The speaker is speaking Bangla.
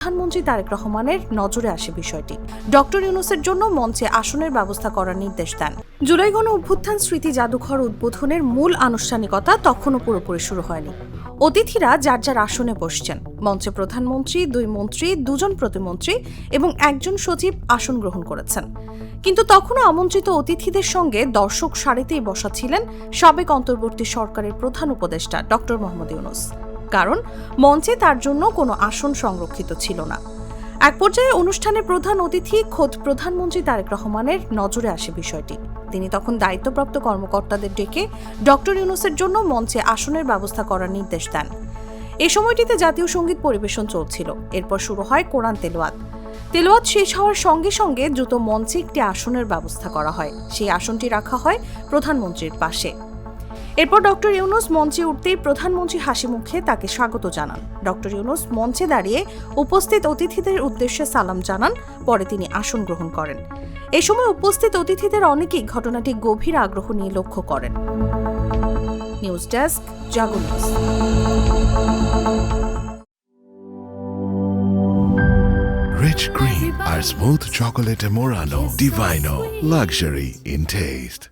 প্রধানমন্ত্রী তারেক রহমানের নজরে আসে বিষয়টি। ডক্টর ইউনূসের জন্য মঞ্চে আসনের ব্যবস্থা করার নির্দেশ দেন। জুলাই গণ অভ্যুত্থান স্মৃতি জাদুঘর উদ্বোধনের মূল আনুষ্ঠানিকতা তখনও পুরোপুরি শুরু হয়নি। অতিথিরা যার যার আসনে বসছেন। মঞ্চে প্রধানমন্ত্রী, 2 মন্ত্রী, 2 জন প্রতিমন্ত্রী এবং 1 জন সচিব আসন গ্রহণ করেছেন। কিন্তু তখনও আমন্ত্রিত অতিথিদের সঙ্গে দর্শক সারিতেই বসা ছিলেন সাবেক অন্তর্বর্তী সরকারের প্রধান উপদেষ্টা ডক্টর মোহাম্মদ ইউনূস। কারণ মঞ্চে তার জন্য কোনো আসন সংরক্ষিত ছিল না। এক পর্যায়ে অনুষ্ঠানের প্রধান অতিথি খোদ প্রধানমন্ত্রী তারেক রহমানের নজরে আসে বিষয়টি। তিনি তখন দায়িত্বপ্রাপ্ত কর্মকর্তাদের ডেকে ডক্টর ইউনূসের জন্য মঞ্চে আসনের ব্যবস্থা করার নির্দেশ দেন। এই সময়টিতে জাতীয় সঙ্গীত পরিবেশন চলছিল। এরপর শুরু হয় কোরআন তেলাওয়াত শেষ হওয়ার সঙ্গে সঙ্গে দ্রুত মঞ্চে একটি আসনের ব্যবস্থা করা হয়। সেই আসনটি রাখা হয় প্রধানমন্ত্রীর পাশে। এরপর ডক্টর ইউনূস মঞ্চে উঠতেই প্রধানমন্ত্রী হাসি মুখে তাকে স্বাগত জানান। ডক্টর ইউনূস মঞ্চে দাঁড়িয়ে উপস্থিত অতিথিদের উদ্দেশ্যে সালাম জানান। পরে তিনি আসন গ্রহণ করেন। এই সময় উপস্থিত অতিথিদের অনেকেই ঘটনাটি গভীর আগ্রহ নিয়ে লক্ষ্য করেন। News desk, Jago news. Rich cream or smooth chocolate Morano. Divino. Luxury in taste.